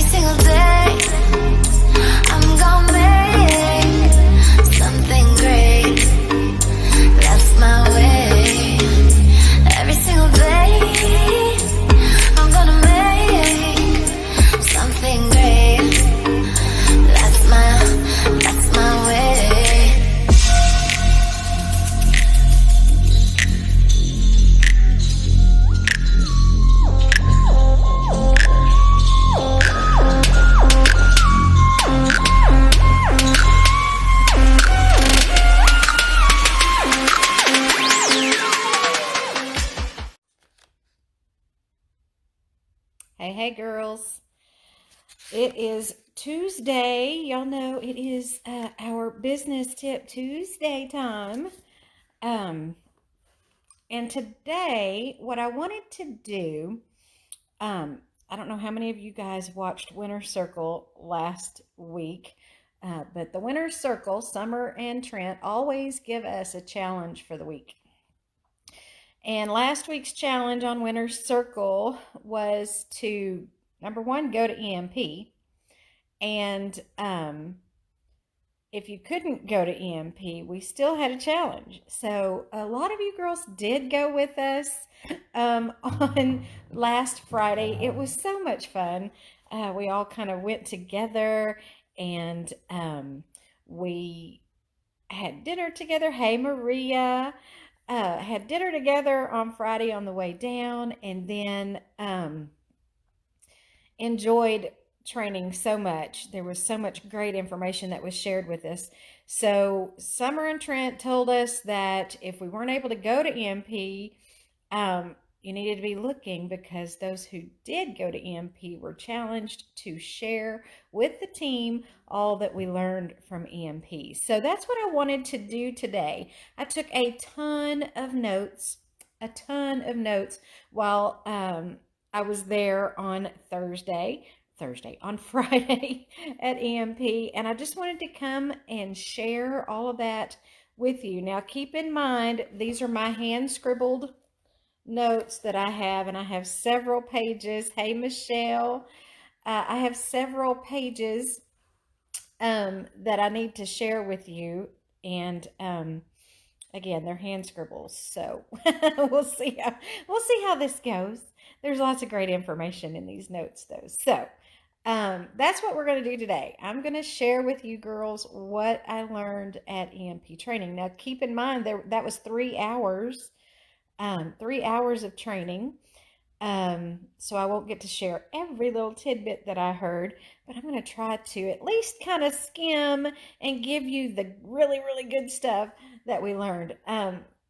single day, I'm gonna make something great. That's my way. Every single day, I'm gonna make something great. That's my way. Hey girls, it is Tuesday. Y'all know it is our Business Tip Tuesday time. And today what I wanted to do, I don't know how many of you guys watched Winter Circle last week, but the Winter Circle, Summer and Trent, always give us a challenge for the week. And last week's challenge on Winter Circle was to, number one, go to EMP. And if you couldn't go to EMP, we still had a challenge. So a lot of you girls did go with us on last Friday. It was so much fun. We all kind of went together and we had dinner together. Hey, Maria. Had dinner together on Friday on the way down, and then enjoyed training so much. There was so much great information that was shared with us. So Summer and Trent told us that if we weren't able to go to EMP, you needed to be looking, because those who did go to EMP were challenged to share with the team all that we learned from EMP. So that's what I wanted to do today. I took a ton of notes while I was there on on Friday at EMP, and I just wanted to come and share all of that with you. Now keep in mind, these are my hand scribbled notes that I have, and I have several pages. Hey, Michelle. I have several pages that I need to share with you, and again, they're hand scribbles, so we'll see how this goes. There's lots of great information in these notes, though. So that's what we're going to do today. I'm going to share with you girls what I learned at EMP training. Now, keep in mind that was 3 hours. 3 hours of training. So I won't get to share every little tidbit that I heard, but I'm going to try to at least kind of skim and give you the really, really good stuff that we learned.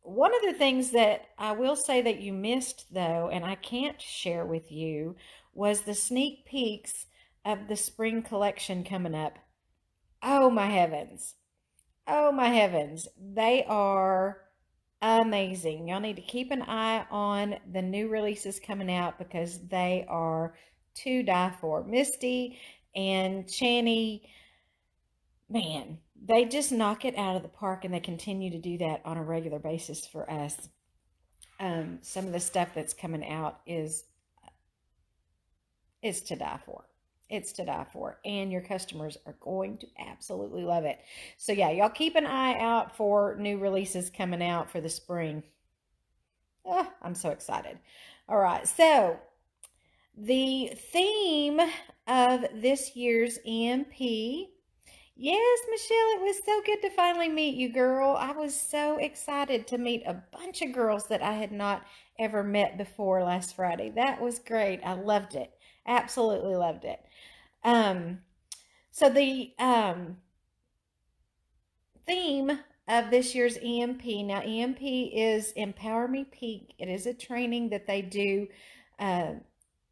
One of the things that I will say that you missed, though, and I can't share with you, was the sneak peeks of the spring collection coming up. Oh my heavens. Oh my heavens. They are amazing. Y'all need to keep an eye on the new releases coming out, because they are to die for. Misty and Channy, man, they just knock it out of the park, and they continue to do that on a regular basis for us. Some of the stuff that's coming out is to die for. It's to die for, and your customers are going to absolutely love it. So yeah, y'all keep an eye out for new releases coming out for the spring. I'm so excited. All right, so the theme of this year's EMP. Yes, Michelle, it was so good to finally meet you, girl. I was so excited to meet a bunch of girls that I had not ever met before last Friday. That was great. I loved it. Absolutely loved it. So the theme of this year's EMP. Now, EMP is Empower Me Peak. It is a training that they do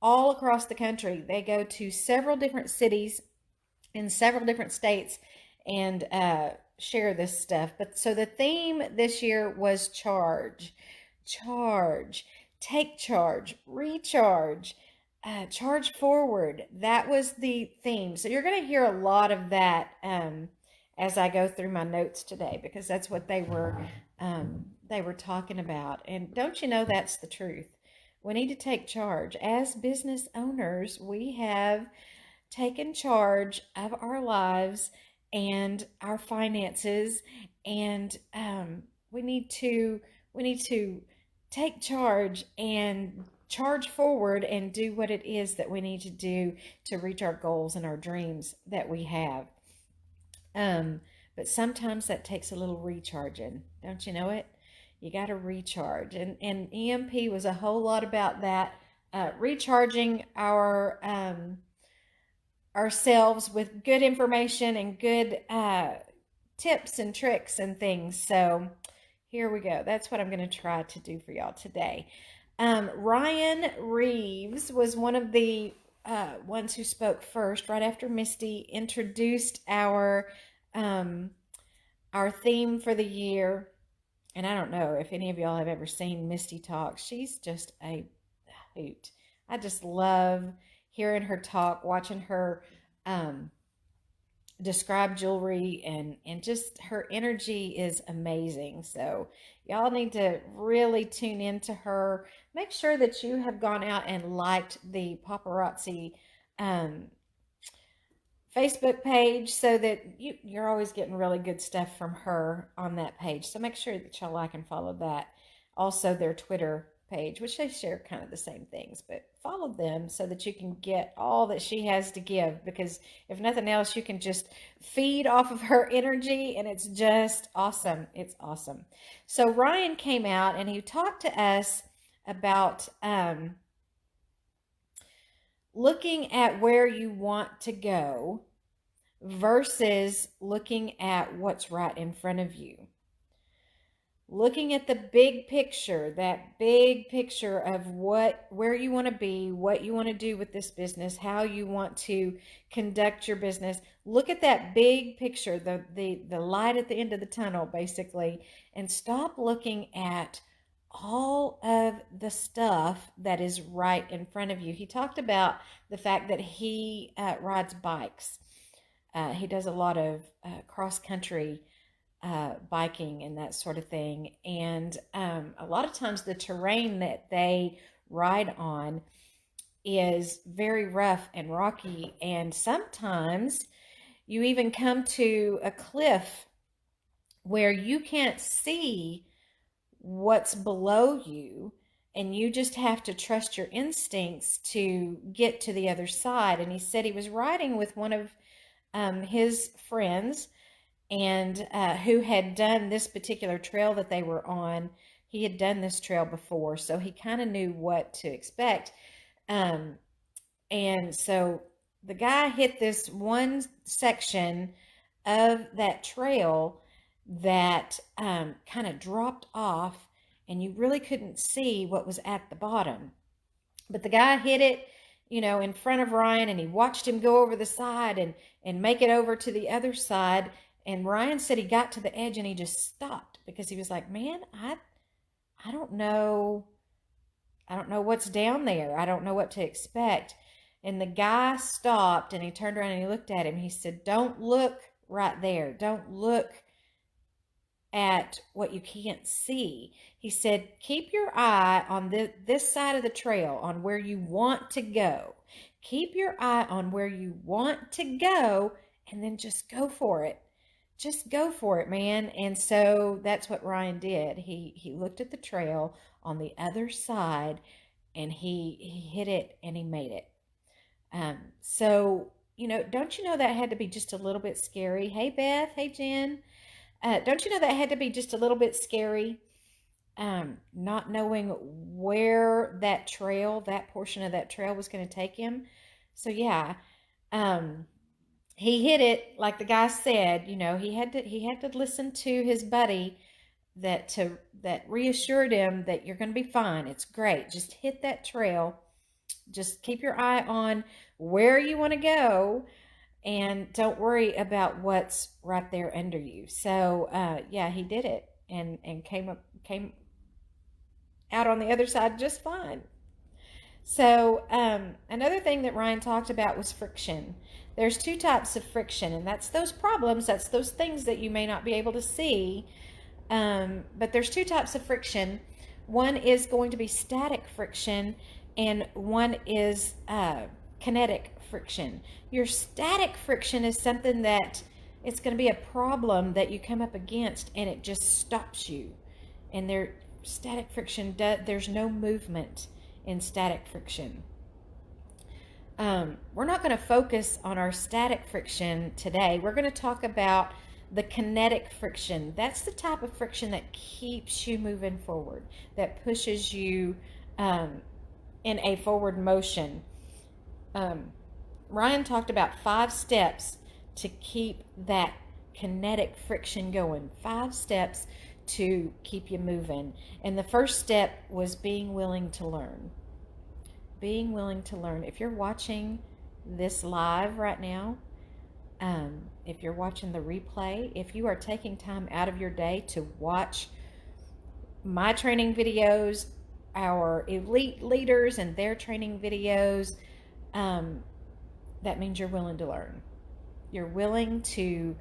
all across the country. They go to several different cities in several different states and share this stuff. But so the theme this year was charge, take charge, recharge, charge forward. That was the theme. So you're going to hear a lot of that as I go through my notes today, because that's what they were talking about. And don't you know that's the truth? We need to take charge. As business owners, we have taken charge of our lives and our finances, and we need to take charge and charge forward and do what it is that we need to do to reach our goals and our dreams that we have. Um, but sometimes that takes a little recharging, don't you know it? You got to recharge, and EMP was a whole lot about that, recharging ourselves with good information and good tips and tricks and things. So here we go. That's what I'm going to try to do for y'all today. Ryan Reeves was one of the ones who spoke first, right after Misty introduced um, our theme for the year. And I don't know if any of y'all have ever seen Misty talk. She's just a hoot. I just love hearing her talk, watching her um, describe jewelry, and just her energy is amazing. So y'all need to really tune into her. Make sure that you have gone out and liked the paparazzi um, Facebook page, so that you're always getting really good stuff from her on that page. So make sure that y'all like and follow that. Also their Twitter page, which they share kind of the same things, but follow them so that you can get all that she has to give, because if nothing else, you can just feed off of her energy, and it's just awesome. It's awesome. So Ryan came out and he talked to us about looking at where you want to go versus looking at what's right in front of you. Looking at the big picture, that big picture of where you want to be, what you want to do with this business, how you want to conduct your business. Look at that big picture, the light at the end of the tunnel, basically, and stop looking at all of the stuff that is right in front of you. He talked about the fact that he rides bikes. He does a lot of cross country biking and that sort of thing. And a lot of times the terrain that they ride on is very rough and rocky. And sometimes you even come to a cliff where you can't see what's below you, and you just have to trust your instincts to get to the other side. And he said he was riding with one of his friends, and who had done this particular trail that they were on. He had done this trail before, so he kind of knew what to expect. And so the guy hit this one section of that trail that kind of dropped off, and you really couldn't see what was at the bottom. But the guy hit it, in front of Ryan, and he watched him go over the side and make it over to the other side. And Ryan said he got to the edge and he just stopped, because he was like, man, I don't know. I don't know what's down there. I don't know what to expect. And the guy stopped and he turned around and he looked at him. He said, don't look right there. Don't look at what you can't see. He said, keep your eye on this side of the trail, on where you want to go. Keep your eye on where you want to go, and then just go for it. Just go for it, man. And so that's what Ryan did. He looked at the trail on the other side, and he hit it and he made it. So, don't you know that had to be just a little bit scary? Hey, Beth. Hey, Jen. Don't you know that had to be just a little bit scary? Not knowing where that portion of that trail was going to take him. So yeah, he hit it like the guy said. He had to listen to his buddy that reassured him that you're going to be fine. It's great. Just hit that trail. Just keep your eye on where you want to go, and don't worry about what's right there under you. So yeah, he did it and came out on the other side just fine. So another thing that Ryan talked about was friction. There's two types of friction, and that's those problems, that's those things that you may not be able to see. But there's two types of friction. One is going to be static friction, and one is kinetic friction. Your static friction is something that it's going to be a problem that you come up against and it just stops you. And static friction, there's no movement in static friction. We're not going to focus on our static friction today. We're going to talk about the kinetic friction. That's the type of friction that keeps you moving forward, that pushes you in a forward motion. Ryan talked about 5 steps to keep that kinetic friction going. 5 steps to keep you moving. And the first step was being willing to learn. Being willing to learn. If you're watching this live right now, if you're watching the replay, if you are taking time out of your day to watch my training videos, our elite leaders and their training videos, that means you're willing to learn. You're willing to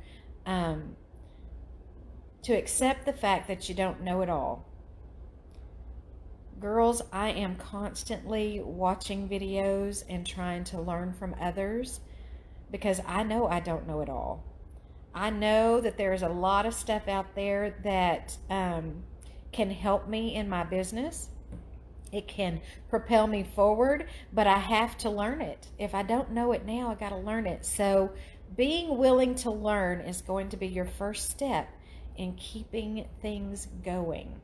accept the fact that you don't know it all. Girls, I am constantly watching videos and trying to learn from others because I know I don't know it all. I know that there's a lot of stuff out there that can help me in my business. It can propel me forward, but I have to learn it. If I don't know it now, I got to learn it. So being willing to learn is going to be your first step in keeping things going.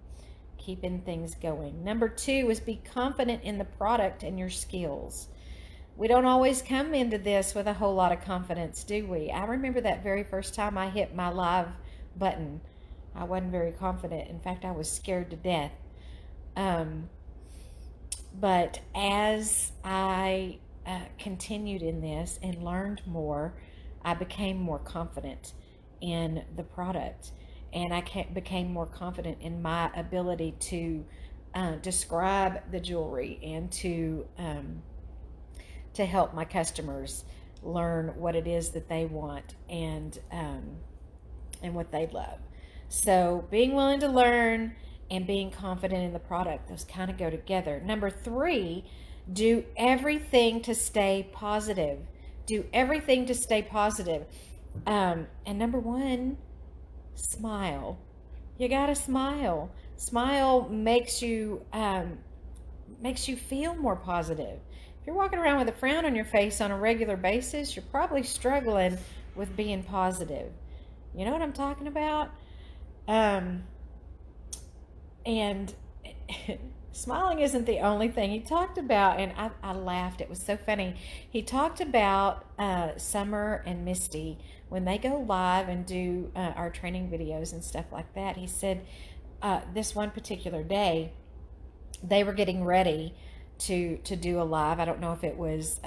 Keeping things going. Number 2 is be confident in the product and your skills. We don't always come into this with a whole lot of confidence, do we? I remember that very first time I hit my live button. I wasn't very confident. In fact, I was scared to death. But as I continued in this and learned more, I became more confident in the product. And I became more confident in my ability to describe the jewelry and to help my customers learn what it is that they want and what they love. So being willing to learn and being confident in the product, those kind of go together. Number 3, do everything to stay positive. Do everything to stay positive. And number 1, smile. You gotta smile. Smile makes you feel more positive. If you're walking around with a frown on your face on a regular basis, you're probably struggling with being positive. You know what I'm talking about? And smiling isn't the only thing. He talked about, and I laughed, it was so funny. He talked about Summer and Misty when they go live and do our training videos and stuff like that. He said this one particular day, they were getting ready to do a live. I don't know if it was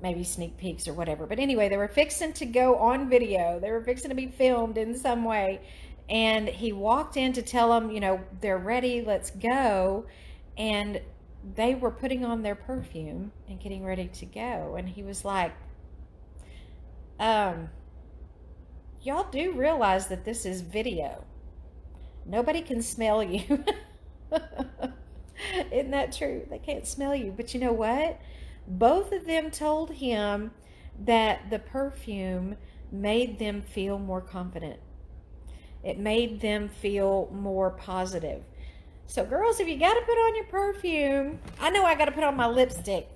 maybe sneak peeks or whatever. But anyway, they were fixing to go on video. They were fixing to be filmed in some way. And he walked in to tell them, you know, they're ready, let's go. And they were putting on their perfume and getting ready to go. And he was like, y'all do realize that this is video. Nobody can smell you. Isn't that true? They can't smell you. But you know what? Both of them told him that the perfume made them feel more confident. It made them feel more positive. So girls, if you got to put on your perfume, I know I got to put on my lipstick.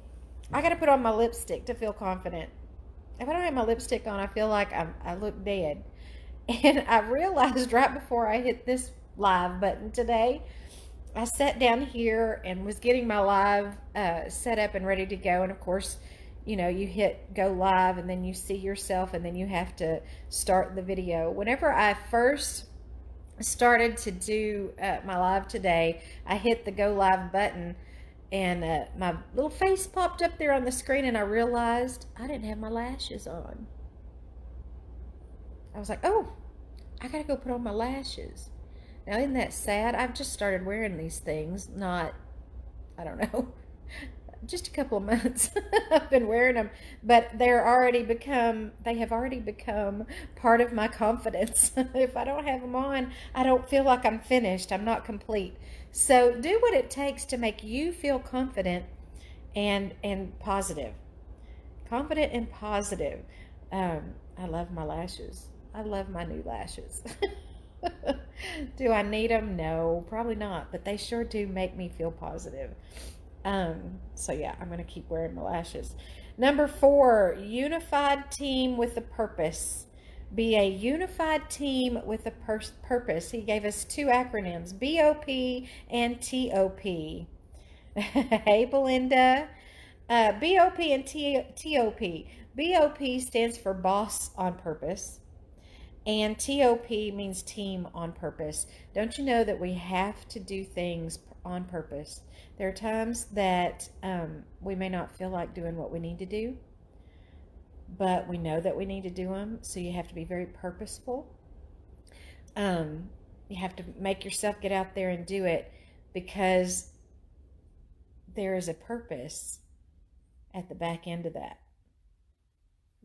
I got to put on my lipstick to feel confident. If I don't have my lipstick on, I feel like I look dead. And I realized right before I hit this live button today, I sat down here and was getting my live set up and ready to go. And of course, you know, you hit go live and then you see yourself and then you have to start the video. Whenever I first started to do my live today, I hit the go live button and my little face popped up there on the screen and I realized I didn't have my lashes on. I was like, oh, I gotta go put on my lashes. Now, isn't that sad? I've just started wearing these things, not, I don't know, just a couple of months I've been wearing them, but they have already become part of my confidence. If I don't have them on, I don't feel like I'm finished. I'm not complete. So do what it takes to make you feel confident and positive. Confident and positive. I love my lashes. I love my new lashes. Do I need them? No, probably not, but they sure do make me feel positive. So yeah, I'm gonna keep wearing my lashes. Number 4, unified team with a purpose. Be a unified team with a purpose. He gave us 2 acronyms, BOP and TOP. Hey, Belinda. BOP and TOP. BOP stands for boss on purpose, and TOP means team on purpose. Don't you know that we have to do things on purpose? There are times that we may not feel like doing what we need to do, but we know that we need to do them. So you have to be very purposeful. You have to make yourself get out there and do it because there is a purpose at the back end of that.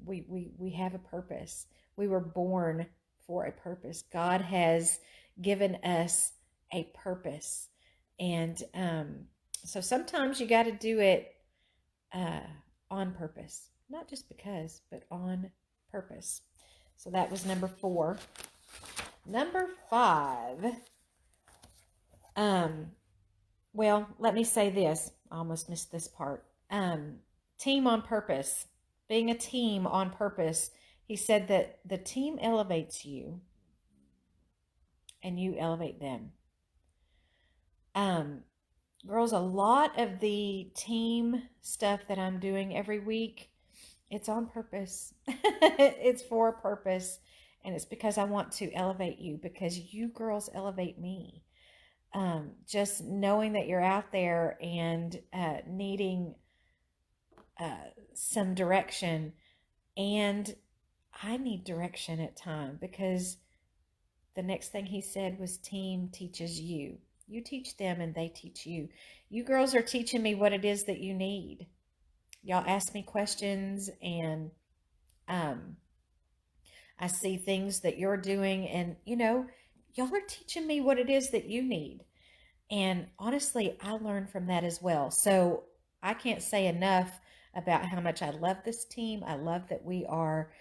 We have a purpose. We were born for a purpose. God has given us a purpose. And so sometimes you got to do it on purpose. Not just because, but on purpose. So that was number 4. Number 5. Well, let me say this. I almost missed this part. Team on purpose. Being a team on purpose. He said that the team elevates you and you elevate them. Girls, a lot of the team stuff that I'm doing every week, it's on purpose. It's for a purpose. And it's because I want to elevate you, because you girls elevate me. Just knowing that you're out there and needing some direction, and I need direction at time, because the next thing he said was team teaches you. You teach them and they teach you. You girls are teaching me what it is that you need. Y'all ask me questions, and I see things that you're doing, and y'all are teaching me what it is that you need. And honestly, I learn from that as well. So I can't say enough about how much I love this team. I love that we are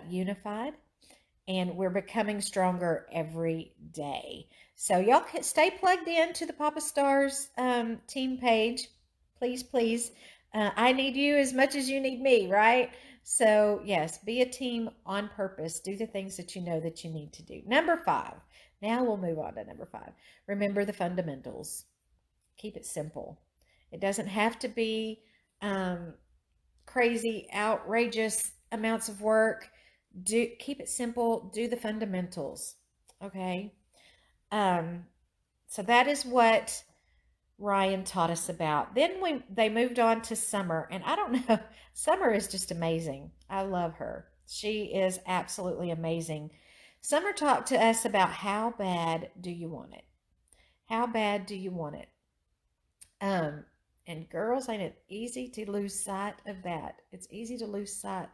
unified, and we're becoming stronger every day. So y'all can stay plugged in to the Papa Stars team page. Please, please. I need you as much as you need me, right? So yes, be a team on purpose. Do the things that you know that you need to do. Number 5. Now we'll move on to number 5. Remember the fundamentals. Keep it simple. It doesn't have to be crazy, outrageous amounts of work. Keep it simple. Do the fundamentals. Okay. So that is what Ryan taught us about. Then they moved on to Summer, and I don't know. Summer is just amazing. I love her. She is absolutely amazing. Summer talked to us about how bad do you want it? How bad do you want it? And girls, ain't it easy to lose sight of that? It's easy to lose sight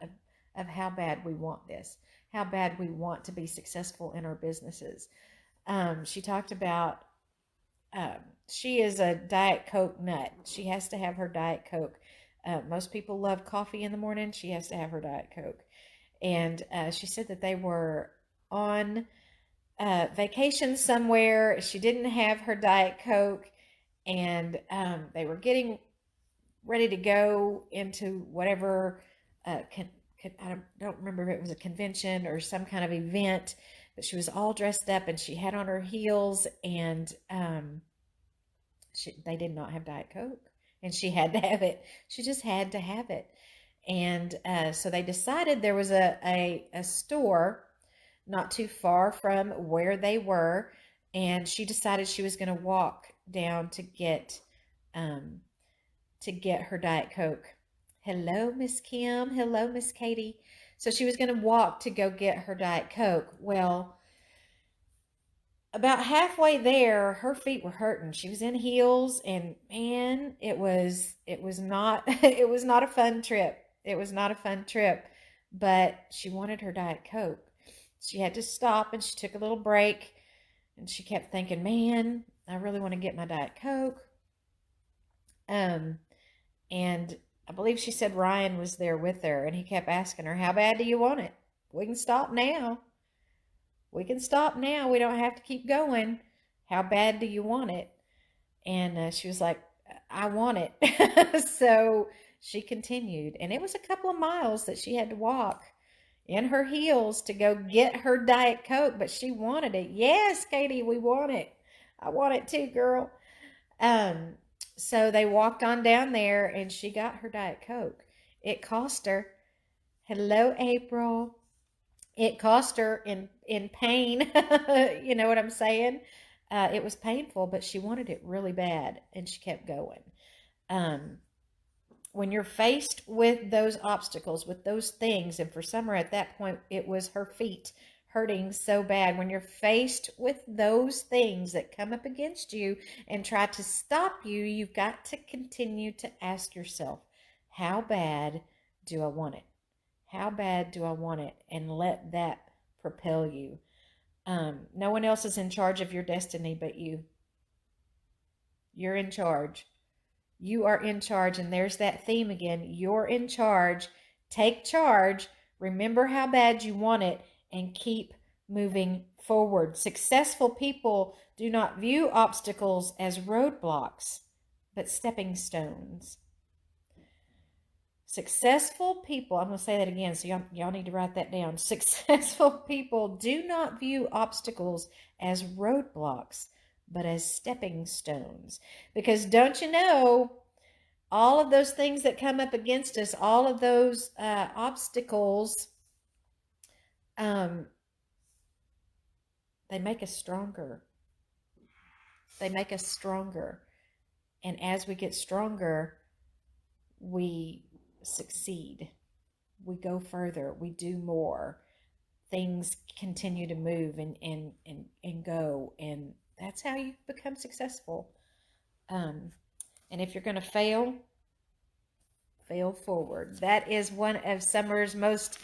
of how bad we want this, how bad we want to be successful in our businesses. She talked about she is a Diet Coke nut. She has to have her Diet Coke. Most people love coffee in the morning. She has to have her Diet Coke. And she said that they were on vacation somewhere. She didn't have her Diet Coke, and they were getting ready to go into whatever, I don't remember if it was a convention or some kind of event, but she was all dressed up and she had on her heels, and they did not have Diet Coke, and she had to have it. She just had to have it. And so they decided there was a store not too far from where they were, and she decided she was going to walk down to get her Diet Coke. Hello, Miss Kim. Hello, Miss Katie. So she was going to walk to go get her Diet Coke. Well, about halfway there, her feet were hurting. She was in heels, and man, it was not it was not a fun trip. It was not a fun trip, but she wanted her Diet Coke. She had to stop, and she took a little break, and she kept thinking, man, I really want to get my Diet Coke. And I believe she said Ryan was there with her, and he kept asking her, "How bad do you want it? We can stop now. We can stop now. We don't have to keep going. How bad do you want it?" And she was like, "I want it." So she continued. And it was a couple of miles that she had to walk in her heels to go get her Diet Coke, but she wanted it. Yes, Katie, we want it. I want it too, girl. Um, so they walked on down there and she got her Diet Coke. It cost her, hello, April. It cost her in pain. You know what I'm saying? It was painful, but she wanted it really bad and she kept going. Um, when you're faced with those obstacles, with those things, and for Summer at that point, it was her feet hurting so bad. When you're faced with those things that come up against you and try to stop you, you've got to continue to ask yourself, how bad do I want it? How bad do I want it? And let that propel you. No one else is in charge of your destiny but you. You're in charge. You are in charge. And there's that theme again. You're in charge. Take charge. Remember how bad you want it and keep moving forward. Successful people do not view obstacles as roadblocks, but stepping stones. Successful people, I'm going to say that again, so y'all need to write that down. Successful people do not view obstacles as roadblocks, but as stepping stones. Because don't you know, all of those things that come up against us, all of those obstacles, they make us stronger. They make us stronger. And as we get stronger, we succeed. We go further. We do more. Things continue to move and go. And that's how you become successful. And if you're going to fail, fail forward. That is one of Summer's most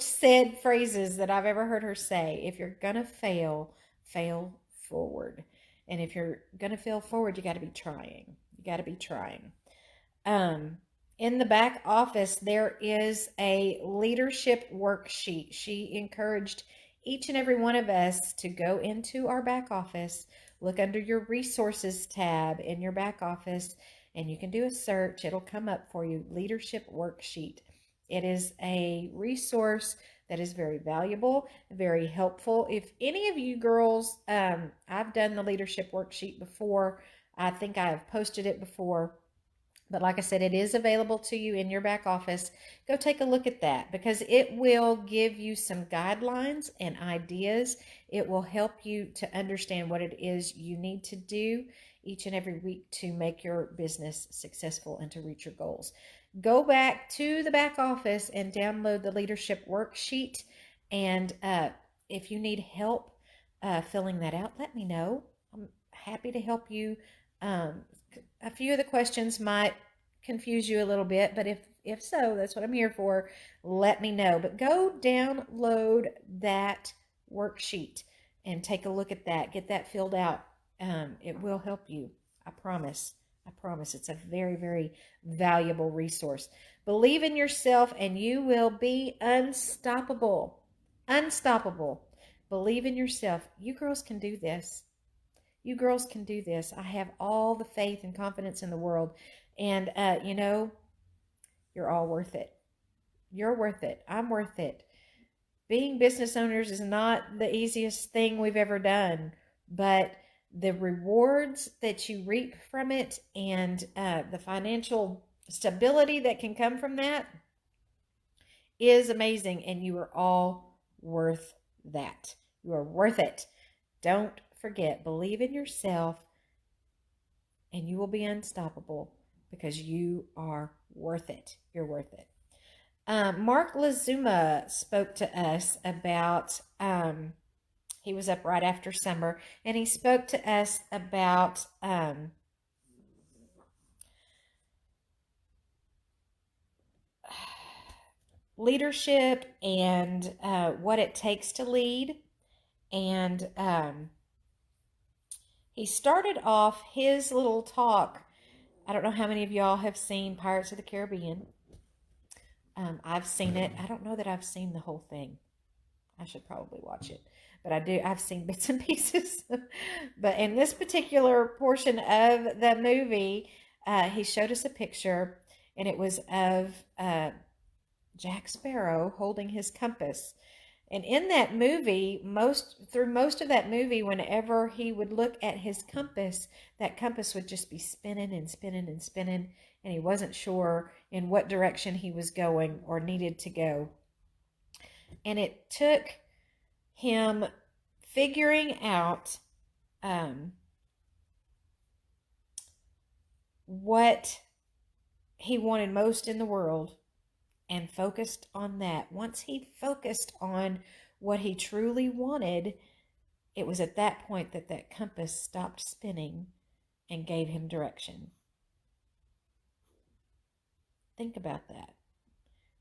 said phrases that I've ever heard her say. If you're going to fail, fail forward. And if you're going to fail forward, you got to be trying. You got to be trying. In the back office, there is a leadership worksheet. She encouraged each and every one of us to go into our back office, look under your resources tab in your back office, and you can do a search. It'll come up for you, leadership worksheet. It is a resource that is very valuable, very helpful. If any of you girls, I've done the leadership worksheet before. I think I have posted it before. But like I said, it is available to you in your back office. Go take a look at that because it will give you some guidelines and ideas. It will help you to understand what it is you need to do each and every week to make your business successful and to reach your goals. Go back to the back office and download the leadership worksheet. And if you need help filling that out, let me know. I'm happy to help you. A few of the questions might confuse you a little bit, but if so, that's what I'm here for. Let me know. But go download that worksheet and take a look at that. Get that filled out. It will help you. I promise. I promise. It's a very, very valuable resource. Believe in yourself and you will be unstoppable. Unstoppable. Believe in yourself. You girls can do this. You girls can do this. I have all the faith and confidence in the world. And, you're all worth it. You're worth it. I'm worth it. Being business owners is not the easiest thing we've ever done, but the rewards that you reap from it and the financial stability that can come from that is amazing. And you are all worth that. You are worth it. Don't forget, believe in yourself and you will be unstoppable because you are worth it. You're worth it. Mark Lazuma spoke to us about, he was up right after summer, and he spoke to us about leadership and what it takes to lead. And he started off his little talk I don't know how many of y'all have seen Pirates of the Caribbean. I've seen it. I don't know that I've seen the whole thing. I should probably watch it, but I do. I've seen bits and pieces. But in this particular portion of the movie, he showed us a picture, and it was of Jack Sparrow holding his compass. And in that movie, most of that movie, whenever he would look at his compass, that compass would just be spinning and spinning and spinning, and he wasn't sure in what direction he was going or needed to go. And it took him figuring out what he wanted most in the world and focused on that. Once he focused on what he truly wanted, it was at that point that that compass stopped spinning and gave him direction. Think about that.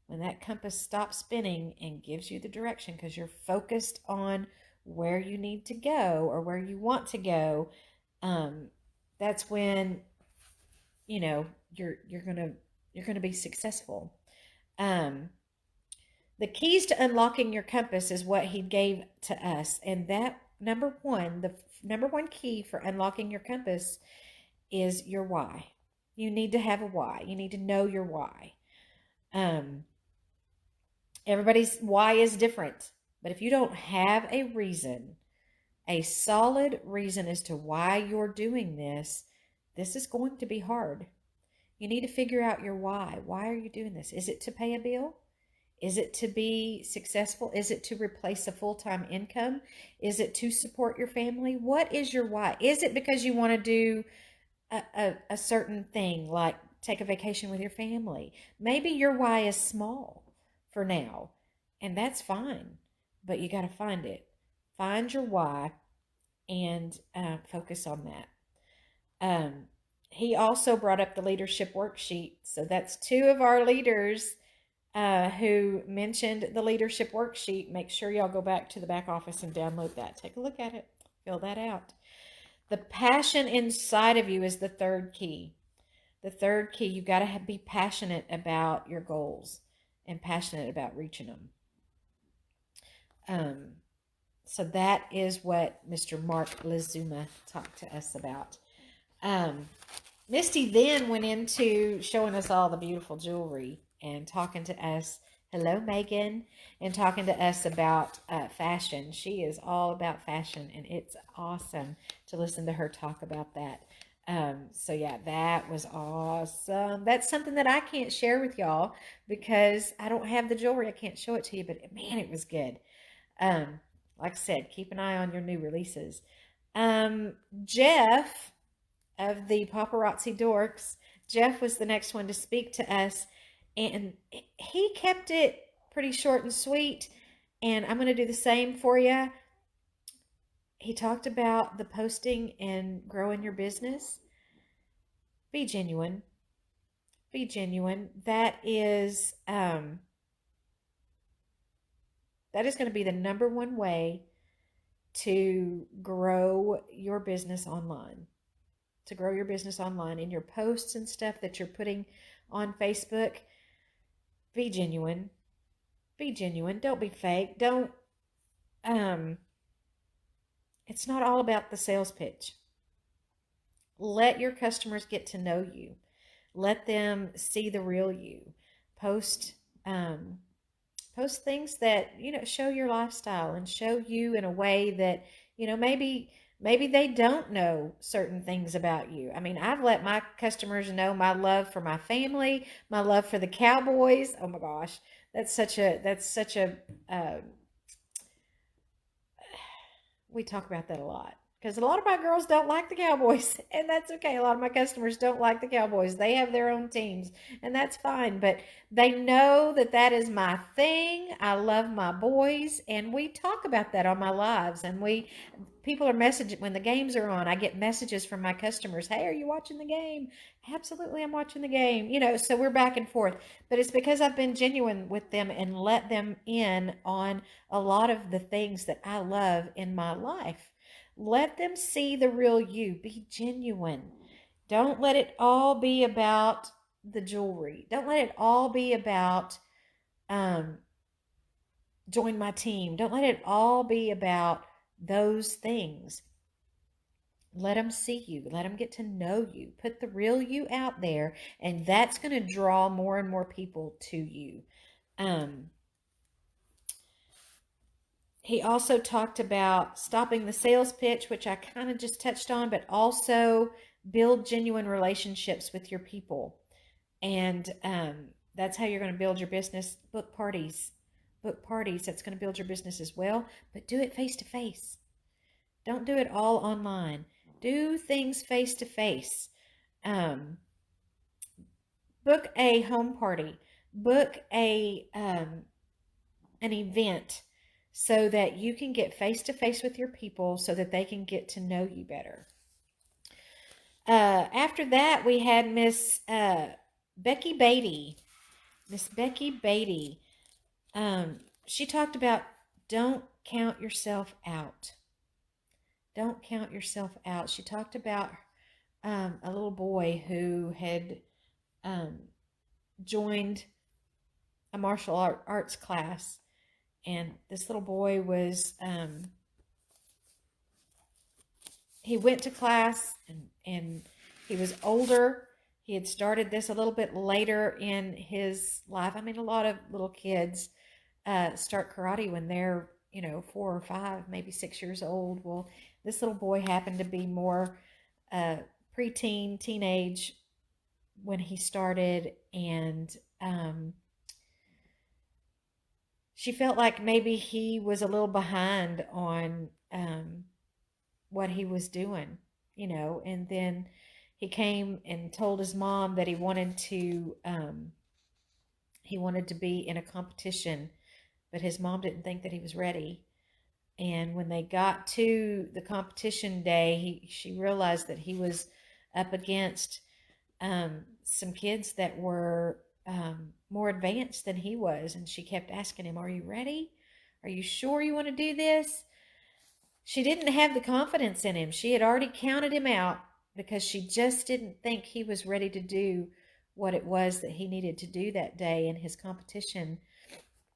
When that compass stops spinning and gives you the direction because you're focused on where you need to go or where you want to go, that's when you're gonna be successful. The keys to unlocking your compass is what he gave to us, and that the number one key for unlocking your compass is your why. You need to have a why. You need to know your why. Everybody's why is different, but if you don't have a reason, a solid reason as to why you're doing this is going to be hard. You need to figure out your why. Why are you doing this? Is it to pay a bill? Is it to be successful? Is it to replace a full-time income? Is it to support your family? What is your why? Is it because you want to do a certain thing, like take a vacation with your family? Maybe your why is small for now, and that's fine, but you got to find it. Find your why and focus on that. He also brought up the leadership worksheet. So that's two of our leaders who mentioned the leadership worksheet. Make sure y'all go back to the back office and download that. Take a look at it. Fill that out. The passion inside of you is the third key. The third key, you got to be passionate about your goals and passionate about reaching them. So that is what Mr. Mark Lizuma talked to us about. Misty then went into showing us all the beautiful jewelry and talking to us. Hello, Megan. And talking to us about fashion. She is all about fashion, and it's awesome to listen to her talk about that. So yeah, that was awesome. That's something that I can't share with y'all because I don't have the jewelry. I can't show it to you, but man, it was good. Like I said, keep an eye on your new releases. Jeff of the Paparazzi Dorks, Jeff was the next one to speak to us, and he kept it pretty short and sweet, and I'm going to do the same for you. He talked about the posting and growing your business. Be genuine. Be genuine. That is going to be the number one way to grow your business online. To grow your business online in your posts and stuff that you're putting on Facebook. Be genuine. Be genuine. Don't be fake. Don't it's not all about the sales pitch. Let your customers get to know you. Let them see the real you. Post things that, show your lifestyle and show you in a way that, maybe they don't know certain things about you. I mean, I've let my customers know my love for my family, my love for the Cowboys. Oh my gosh, that's such a we talk about that a lot because a lot of my girls don't like the Cowboys, and that's okay. A lot of my customers don't like the Cowboys. They have their own teams, and that's fine, but they know that is my thing. I love my boys, and we talk about that on my lives, and people are messaging when the games are on. I get messages from my customers. Hey, are you watching the game? Absolutely, I'm watching the game. So we're back and forth, but it's because I've been genuine with them and let them in on a lot of the things that I love in my life. Let them see the real you. Be genuine. Don't let it all be about the jewelry. Don't let it all be about um, join my team. Don't let it all be about those things. Let them see you. Let them get to know you. Put the real you out there, and that's going to draw more and more people to you. Um, he also talked about stopping the sales pitch, which I kind of just touched on, but also build genuine relationships with your people. And that's how you're going to build your business. Book parties. Book parties. That's going to build your business as well, but do it face to face. Don't do it all online. Do things face to face. Book a home party. Book an event so that you can get face to face with your people so that they can get to know you better. After that, we had Miss Becky Beatty. Miss Becky Beatty. She talked about don't count yourself out. Don't count yourself out. She talked about a little boy who had joined a martial arts class, and this little boy was he went to class, and he was older. He had started this a little bit later in his life. I mean, a lot of little kids start karate when they're 4 or 5, maybe 6 years old. Well, this little boy happened to be more preteen, teenage when he started, and she felt like maybe he was a little behind on what he was doing, and then he came and told his mom that he wanted to be in a competition, but his mom didn't think that he was ready. And when they got to the competition day, she realized that he was up against some kids that were more advanced than he was. And she kept asking him, "Are you ready? Are you sure you want to do this?" She didn't have the confidence in him. She had already counted him out because she just didn't think he was ready to do what it was that he needed to do that day in his competition.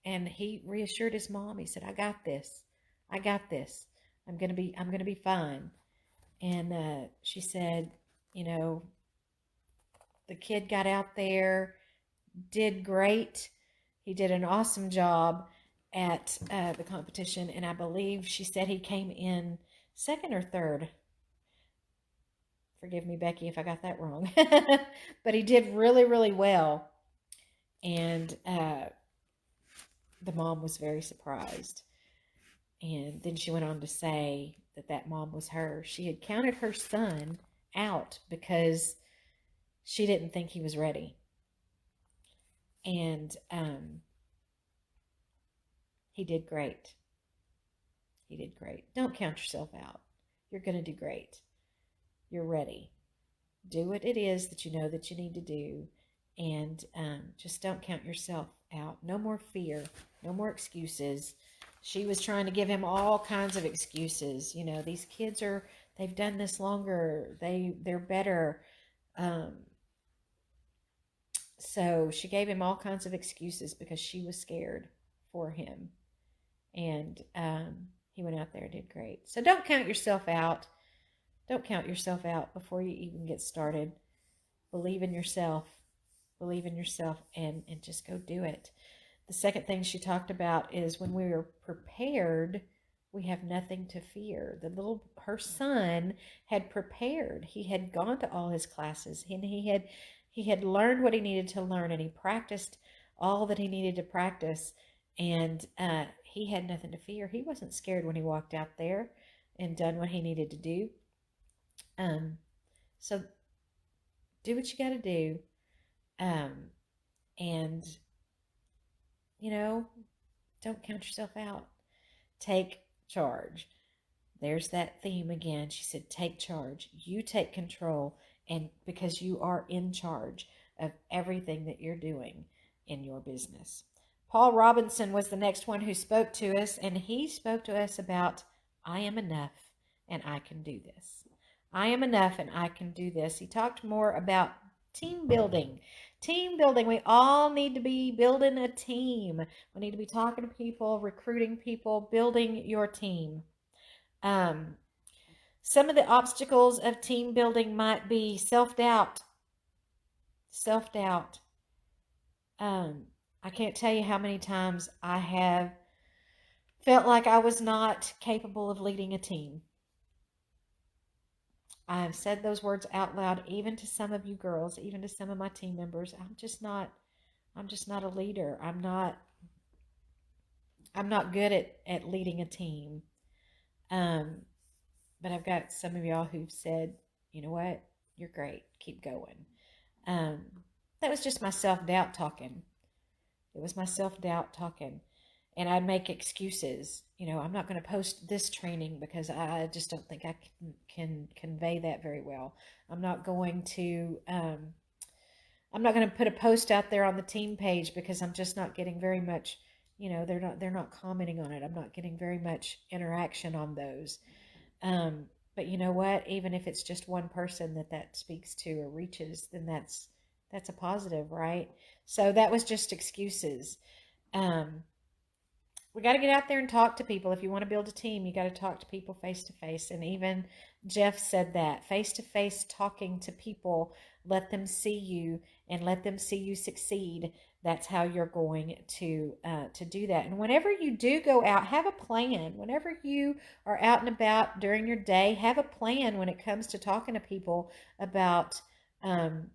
And he reassured his mom. He said, "I got this. I got this. I'm gonna be fine." And she said, the kid got out there, did great. He did an awesome job at the competition, and I believe she said he came in second or third. Forgive me, Becky, if I got that wrong. But he did really, really well. And the mom was very surprised. And then she went on to say that mom was her. She had counted her son out because she didn't think he was ready. And he did great. He did great. Don't count yourself out. You're going to do great. You're ready. Do what it is that you know that you need to do. And just don't count yourself out. No more fear. No more excuses. She was trying to give him all kinds of excuses. These kids they've done this longer. They're better. So she gave him all kinds of excuses because she was scared for him. And he went out there and did great. So don't count yourself out. Don't count yourself out before you even get started. Believe in yourself. Believe in yourself and just go do it. The second thing she talked about is when we are prepared, we have nothing to fear. Her son had prepared. He had gone to all his classes, and he had learned what he needed to learn, and he practiced all that he needed to practice, and he had nothing to fear. He wasn't scared when he walked out there and done what he needed to do. So do what you got to do, and don't count yourself out. Take charge. There's that theme again. She said, take charge. You take control, and because you are in charge of everything that you're doing in your business. Paul Robinson was the next one who spoke to us, and he spoke to us about, I am enough and I can do this. I am enough and I can do this. He talked more about team building. Team building. We all need to be building a team. We need to be talking to people, recruiting people, building your team. Um, some of the obstacles of team building might be self doubt. Self doubt. I can't tell you how many times I have felt like I was not capable of leading a team. I have said those words out loud, even to some of you girls, even to some of my team members. I'm just not a leader. I'm not good at leading a team. Um, but I've got some of y'all who've said, you know what, you're great. Keep going. Um, that was just my self doubt talking. It was my self doubt talking. And I'd make excuses. I'm not going to post this training because I just don't think I can convey that very well. I'm not going to I'm not going to put a post out there on the team page because I'm just not getting very much. They're not commenting on it. I'm not getting very much interaction on those. But you know what? Even if it's just one person that speaks to or reaches, then that's a positive, right? So that was just excuses. Um, we got to get out there and talk to people. If you want to build a team, you got to talk to people face to face. And even Jeff said that face to face talking to people, let them see you and let them see you succeed. That's how you're going to do that. And whenever you do go out, have a plan. Whenever you are out and about during your day, have a plan when it comes to talking to people about um,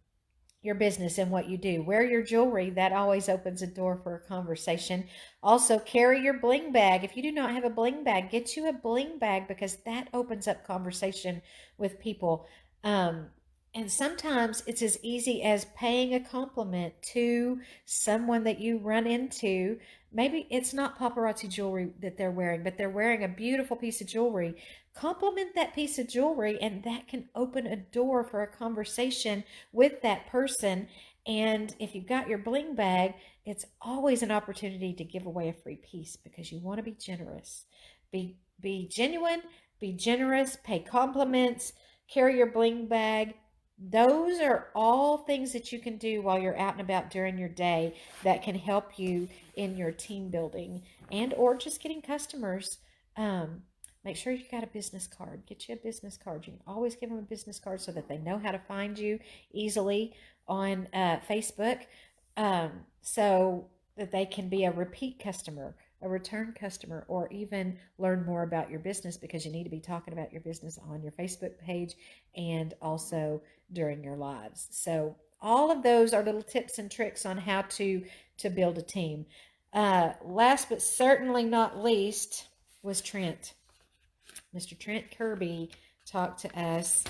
your business and what you do. Wear your jewelry. That always opens a door for a conversation. Also, carry your bling bag. If you do not have a bling bag, get you a bling bag because that opens up conversation with people. And sometimes it's as easy as paying a compliment to someone that you run into. Maybe it's not paparazzi jewelry that they're wearing, but they're wearing a beautiful piece of jewelry. Compliment that piece of jewelry, and that can open a door for a conversation with that person. And if you've got your bling bag, it's always an opportunity to give away a free piece because you want to be generous. Be genuine, be generous, pay compliments, carry your bling bag. Those are all things that you can do while you're out and about during your day that can help you in your team building and or just getting customers. Make sure you got a business card. Get you a business card. You can always give them a business card so that they know how to find you easily on Facebook, so that they can be a repeat customer, a return customer, or even learn more about your business because you need to be talking about your business on your Facebook page and also during your lives. So all of those are little tips and tricks on how to build a team. Last but certainly not least was Trent. Mr. Trent Kirby talked to us,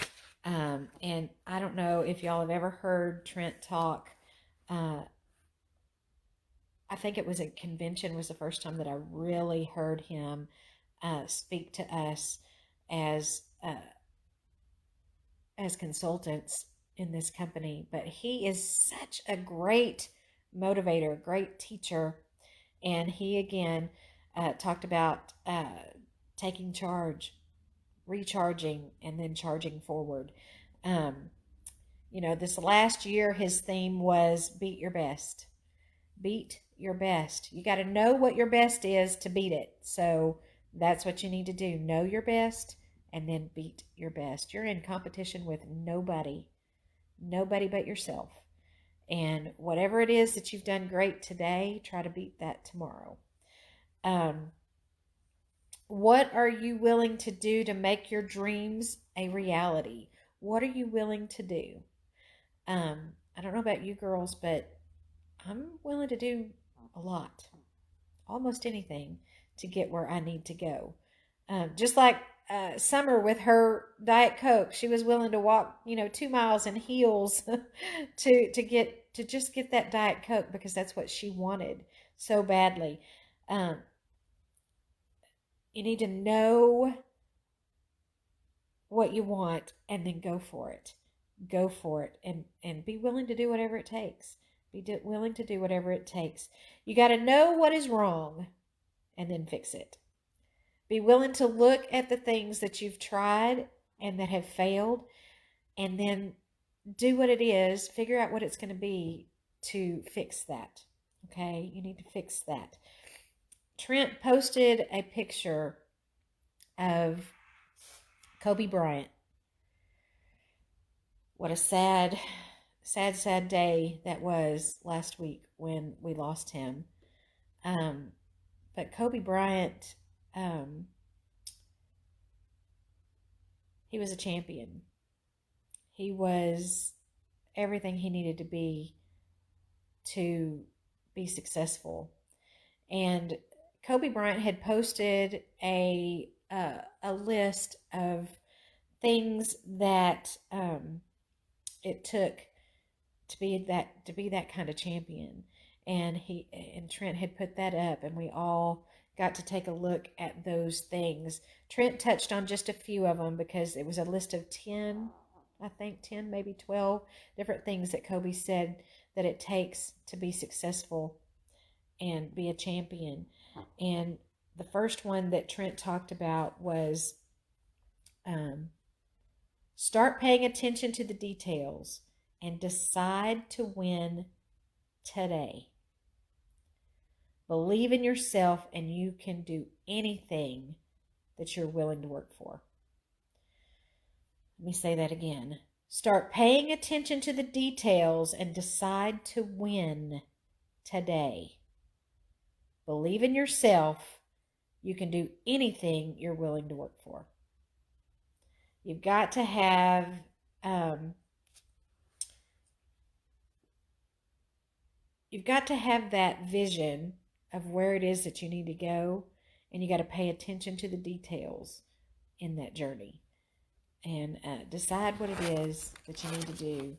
and I don't know if y'all have ever heard Trent talk. I think it was at convention was the first time that I really heard him speak to us as consultants in this company. But he is such a great motivator, great teacher, and he again talked about taking charge, recharging, and then charging forward. This last year, his theme was beat your best. Beat your best. You got to know what your best is to beat it. So that's what you need to do. Know your best and then beat your best. You're in competition with nobody but yourself. And whatever it is that you've done great today, try to beat that tomorrow. What are you willing to do to make your dreams a reality? What are you willing to do? I don't know about you girls, but I'm willing to do a lot, almost anything to get where I need to go. Just like Summer with her Diet Coke, she was willing to walk, 2 miles in heels to just get that Diet Coke because that's what she wanted so badly. You need to know what you want and then go for it. Go for it and be willing to do whatever it takes. Willing to do whatever it takes. You got to know what is wrong and then fix it. Be willing to look at the things that you've tried and that have failed, and then do what it is, figure out what it's going to be to fix that. Okay, you need to fix that. Trent posted a picture of Kobe Bryant. What a sad day that was last week when we lost him. Um, but Kobe Bryant, um, he was a champion. He was everything he needed to be successful. And Kobe Bryant had posted a list of things that it took to be that kind of champion. And Trent had put that up, and we all got to take a look at those things. Trent touched on just a few of them because it was a list of 10, I think 10, maybe 12 different things that Kobe said that it takes to be successful and be a champion. And the first one that Trent talked about was start paying attention to the details and decide to win today. Believe in yourself, and you can do anything that you're willing to work for. Let me say that again. Start paying attention to the details and decide to win today. Believe in yourself. You can do anything you're willing to work for. You've got to have that vision of where it is that you need to go, and you got to pay attention to the details in that journey, and decide what it is that you need to do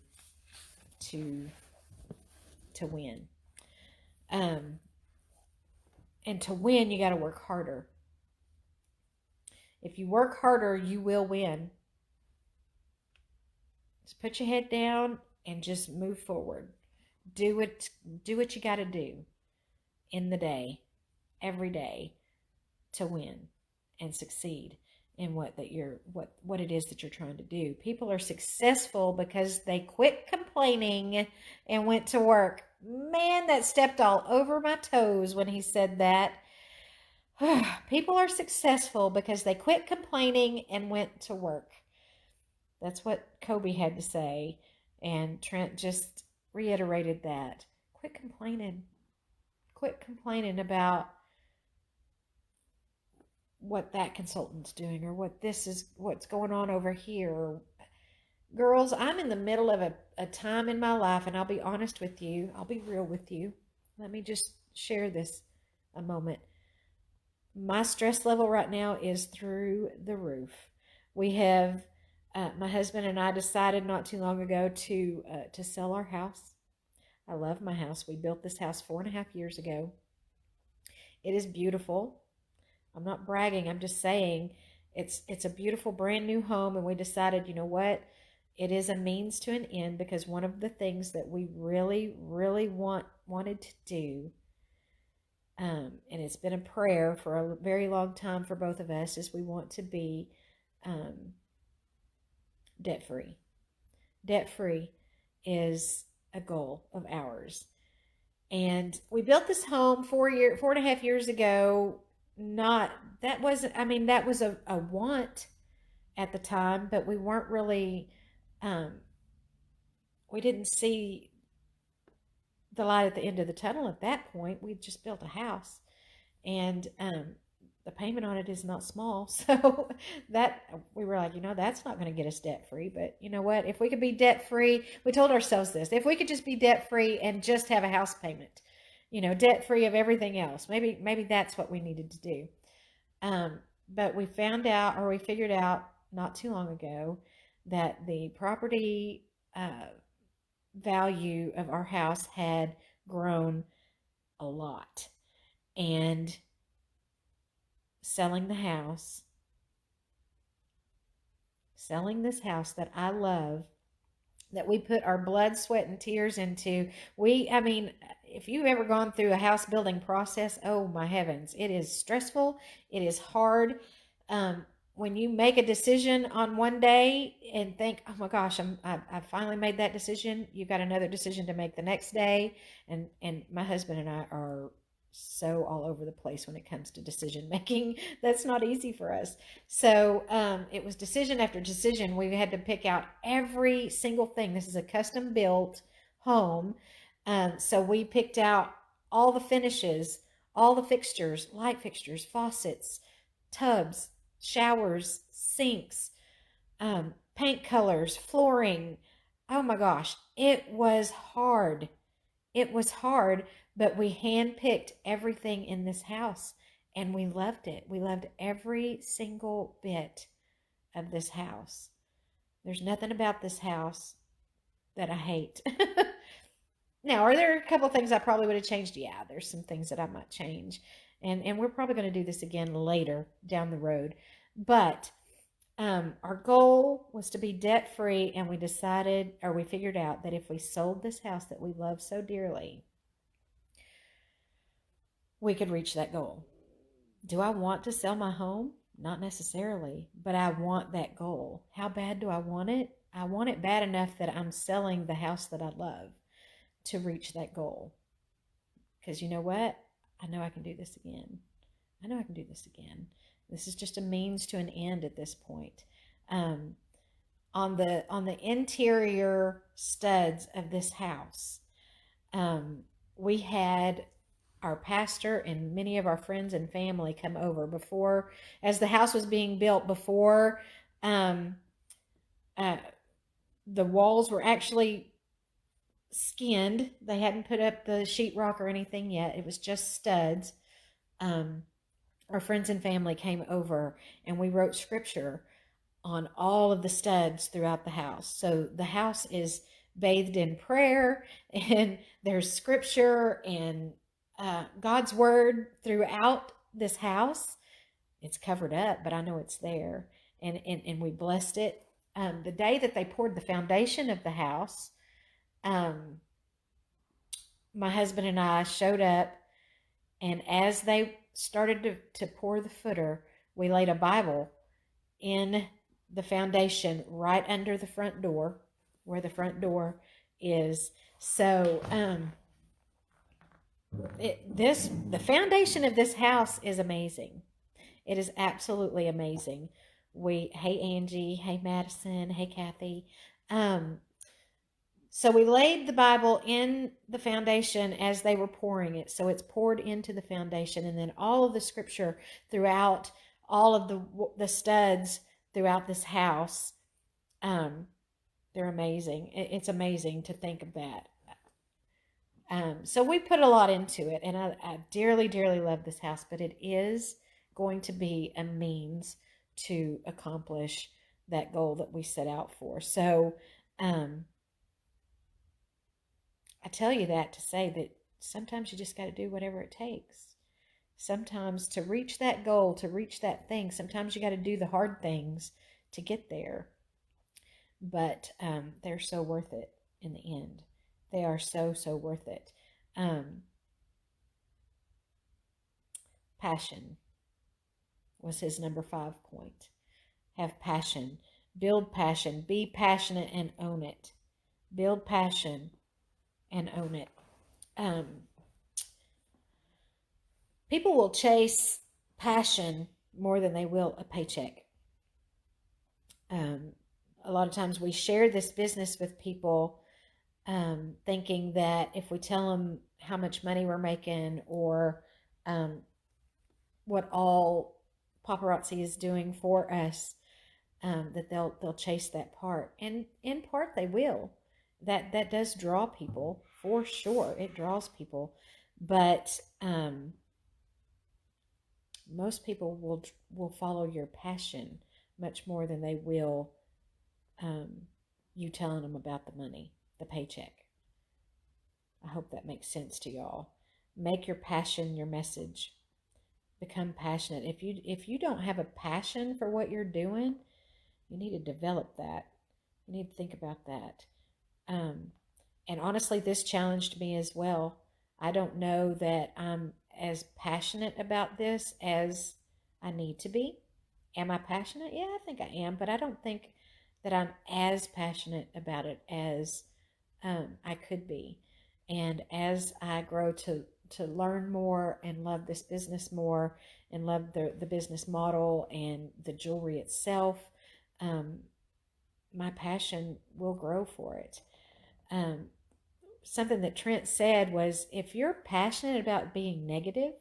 to win. And to win, you got to work harder. If you work harder, you will win. Just put your head down and just move forward. Do what you got to do in the day, every day, to win and succeed in what it is that you're trying to do. People are successful because they quit complaining and went to work. Man, that stepped all over my toes when he said that. People are successful because they quit complaining and went to work. That's what Kobe had to say, and Trent just reiterated that. Quit complaining. Quit complaining about what that consultant's doing, or what's going on over here. Girls, I'm in the middle of a time in my life, and I'll be honest with you. I'll be real with you. Let me just share this a moment. My stress level right now is through the roof. We have, my husband and I decided not too long ago to sell our house. I love my house. We built this house 4.5 years ago. It is beautiful. I'm not bragging. I'm just saying it's a beautiful brand new home, and we decided, you know what? It is a means to an end, because one of the things that we really, really wanted to do, and it's been a prayer for a very long time for both of us, is we want to be debt-free. Debt-free is a goal of ours. And we built this home 4.5 years ago. That was a want at the time, but we weren't really, we didn't see the light at the end of the tunnel at that point. We just built a house, and the payment on it is not small. So that we were like, that's not going to get us debt free. But you know what? If we could be debt free, we told ourselves this: if we could just be debt free and just have a house payment, debt free of everything else, maybe that's what we needed to do. But we figured out not too long ago that the property value of our house had grown a lot, and selling this house that I love, that we put our blood, sweat, and tears into. If you've ever gone through a house building process, oh my heavens, it is stressful. It is hard. when you make a decision on one day and think, oh my gosh, I finally made that decision, you got another decision to make the next day. And my husband and I are so all over the place when it comes to decision making. That's not easy for us. So it was decision after decision. We had to pick out every single thing. This is a custom built home. So we picked out all the finishes, all the fixtures, light fixtures, faucets, tubs, showers, sinks, paint colors, flooring. Oh my gosh, it was hard. It was hard, but we handpicked everything in this house and we loved it. We loved every single bit of this house. There's nothing about this house that I hate. Now, are there a couple things I probably would have changed? Yeah, there's some things that I might change. And we're probably going to do this again later down the road. But our goal was to be debt free, and we decided, or we figured out that if we sold this house that we love so dearly, we could reach that goal. Do I want to sell my home? Not necessarily, but I want that goal. How bad do I want it? I want it bad enough that I'm selling the house that I love to reach that goal. Because you know what? I know I can do this again. I know I can do this again. This is just a means to an end at this point. On the interior studs of this house, we had our pastor and many of our friends and family come over before, as the house was being built, before the walls were actually skinned. They hadn't put up the sheetrock or anything yet. It was just studs. Our friends and family came over and we wrote scripture on all of the studs throughout the house. So the house is bathed in prayer, and there's scripture and God's word throughout this house. It's covered up, but I know it's there. And we blessed it. The day that they poured the foundation of the house, my husband and I showed up, and as they started to pour the footer, we laid a Bible in the foundation right under the front door, where the front door is. So the foundation of this house is amazing. It is absolutely amazing. Hey Angie, hey Madison, hey Kathy. So we laid the Bible in the foundation as they were pouring it. So it's poured into the foundation, and then all of the scripture throughout all of the studs throughout this house. They're amazing. It's amazing to think of that. So we put a lot into it, and I dearly, dearly love this house, but it is going to be a means to accomplish that goal that we set out for. So, I tell you that to say that sometimes you just got to do whatever it takes. Sometimes to reach that goal, to reach that thing, sometimes you got to do the hard things to get there. But they're so worth it in the end. They are so, so worth it. Passion was his number 5 point. Have passion. Build passion. Be passionate and own it. Build passion and own it. People will chase passion more than they will a paycheck. A lot of times we share this business with people, thinking that if we tell them how much money we're making, or what all paparazzi is doing for us, that they'll chase that part, and in part they will. That does draw people, for sure. It draws people, but most people will follow your passion much more than they will you telling them about the money, the paycheck. I hope that makes sense to y'all. Make your passion your message. Become passionate. If you don't have a passion for what you're doing, you need to develop that. You need to think about that. And honestly, this challenged me as well. I don't know that I'm as passionate about this as I need to be. Am I passionate? Yeah, I think I am, but I don't think that I'm as passionate about it as I could be. And as I grow to learn more and love this business more and love the business model and the jewelry itself, um, my passion will grow for it. Um, Something that Trent said was, if you're passionate about being negative,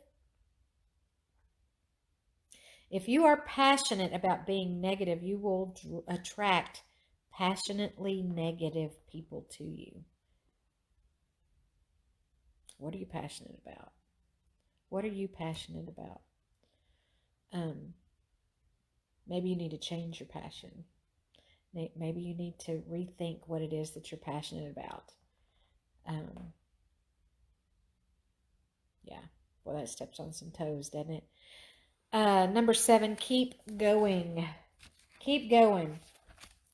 if you are passionate about being negative, you will attract passionately negative people to you. What are you passionate about? What are you passionate about? Maybe you need to change your passion. Maybe you need to rethink what it is that you're passionate about. Yeah, well, that steps on some toes, doesn't it? Number 7, keep going. Keep going.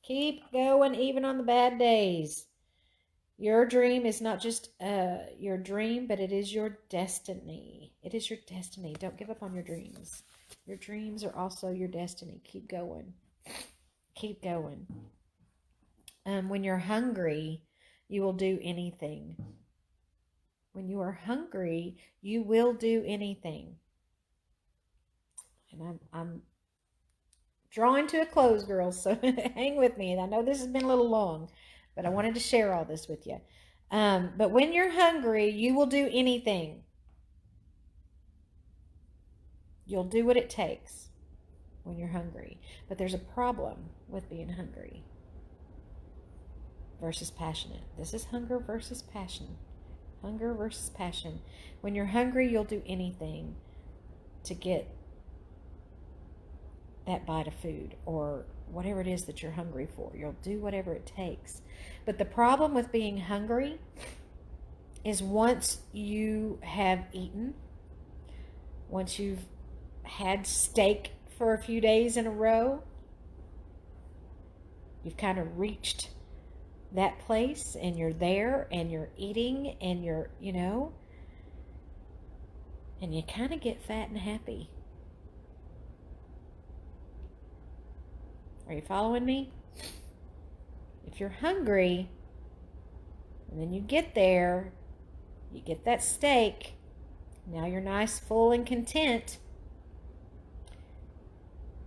Keep going even on the bad days. Your dream is not just your dream, but it is your destiny. It is your destiny. Don't give up on your dreams. Your dreams are also your destiny. Keep going. Keep going. When you're hungry, you will do anything. When you are hungry, you will do anything. And I'm drawing to a close, girls, so hang with me. I know this has been a little long, but I wanted to share all this with you. But when you're hungry, you will do anything. You'll do what it takes when you're hungry. But there's a problem with being hungry versus passionate. This is hunger versus passion. Hunger versus passion. When you're hungry, you'll do anything to get that bite of food or whatever it is that you're hungry for. You'll do whatever it takes. But the problem with being hungry is once you have eaten, once you've had steak for a few days in a row, you've kind of reached that place and you're there and you're eating and you're, and you kind of get fat and happy. Are you following me? If you're hungry and then you get there, you get that steak, now you're nice, full, and content,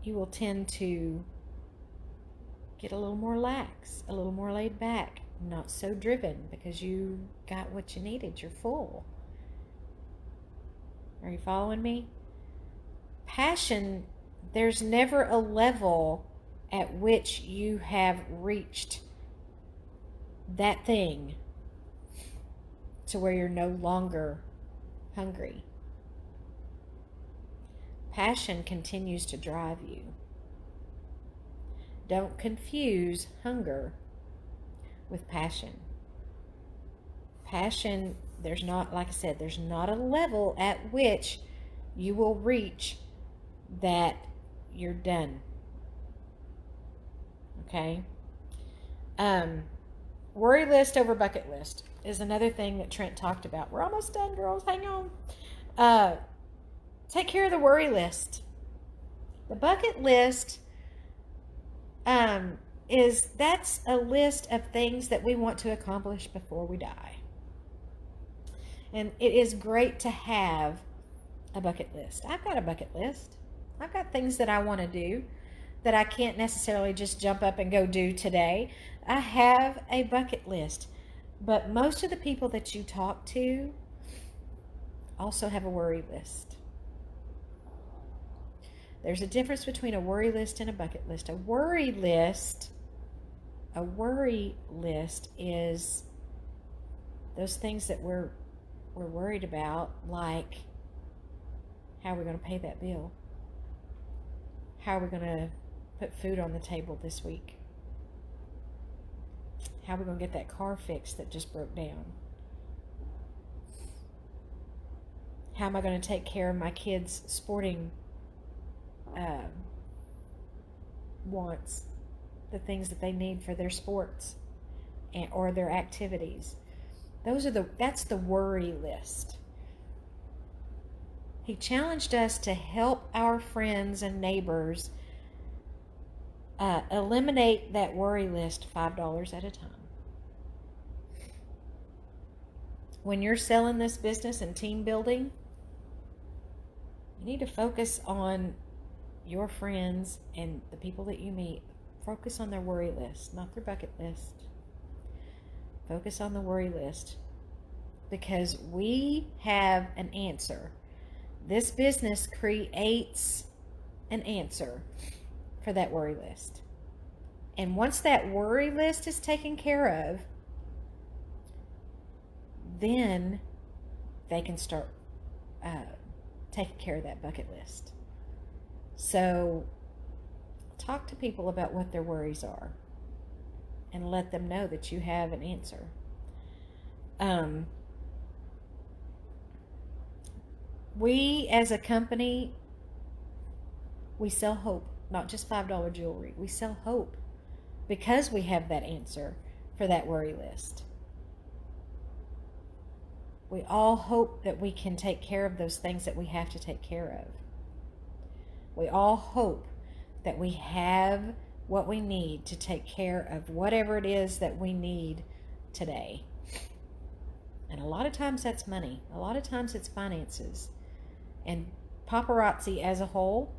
you will tend to get a little more lax, a little more laid back, not so driven because you got what you needed. You're full. Are you following me? Passion, there's never a level at which you have reached that thing to where you're no longer hungry. Passion continues to drive you. Don't confuse hunger with passion. Passion, there's not, like I said, there's not a level at which you will reach that you're done. Okay? Worry list over bucket list is another thing that Trent talked about. We're almost done, girls. Hang on. Take care of the worry list. The bucket list that's a list of things that we want to accomplish before we die. And it is great to have a bucket list. I've got a bucket list. I've got things that I want to do that I can't necessarily just jump up and go do today. I have a bucket list. But most of the people that you talk to also have a worry list. There's a difference between a worry list and a bucket list. A worry list is those things that we're worried about, like how are we going to pay that bill? How are we going to put food on the table this week? How are we going to get that car fixed that just broke down? How am I going to take care of my kids' sporting wants, the things that they need for their sports or their activities? That's the worry list. He challenged us to help our friends and neighbors Eliminate that worry list $5 at a time. When you're selling this business and team building, you need to focus on your friends and the people that you meet. Focus on their worry list, not their bucket list. Focus on the worry list, because we have an answer. This business creates an answer for that worry list. And once that worry list is taken care of, then they can start taking care of that bucket list. So talk to people about what their worries are and let them know that you have an answer. We as a company, we sell hope, not just $5 jewelry. We sell hope because we have that answer for that worry list. We all hope that we can take care of those things that we have to take care of. We all hope that we have what we need to take care of whatever it is that we need today. And a lot of times that's money. A lot of times it's finances. And Paparazzi as a whole,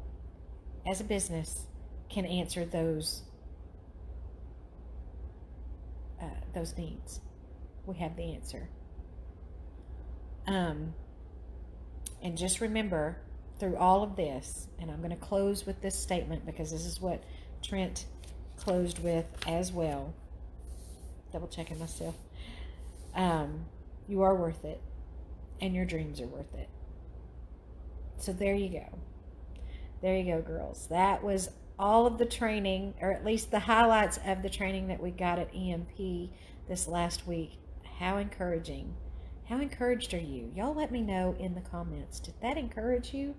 as a business, can answer those needs. We have the answer. And just remember, through all of this, and I'm going to close with this statement because this is what Trent closed with as well. Double checking myself. You are worth it, and your dreams are worth it. So there you go. There you go, girls. That was all of the training, or at least the highlights of the training that we got at EMP this last week. How encouraging. How encouraged are you? Y'all let me know in the comments. Did that encourage you?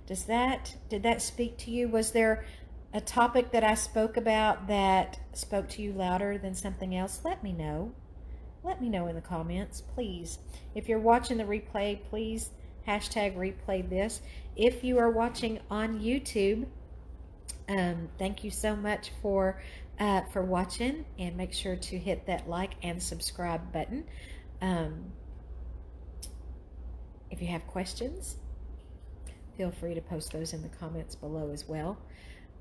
Did that speak to you? Was there a topic that I spoke about that spoke to you louder than something else? Let me know. Let me know in the comments, please. If you're watching the replay, please #replay this. If you are watching on YouTube, thank you so much for watching, and make sure to hit that like and subscribe button. If you have questions, feel free to post those in the comments below as well.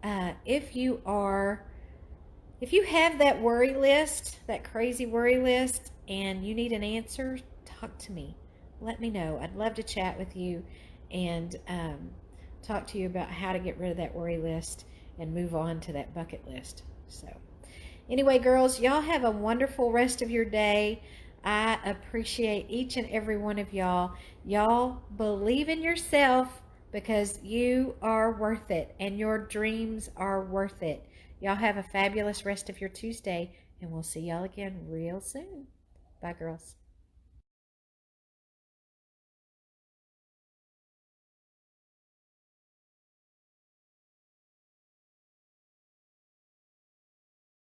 If you have that worry list, that crazy worry list, and you need an answer, talk to me. Let me know. I'd love to chat with you and talk to you about how to get rid of that worry list and move on to that bucket list. So anyway, girls, y'all have a wonderful rest of your day. I appreciate each and every one of y'all. Y'all believe in yourself, because you are worth it and your dreams are worth it. Y'all have a fabulous rest of your Tuesday, and we'll see y'all again real soon. Bye, girls.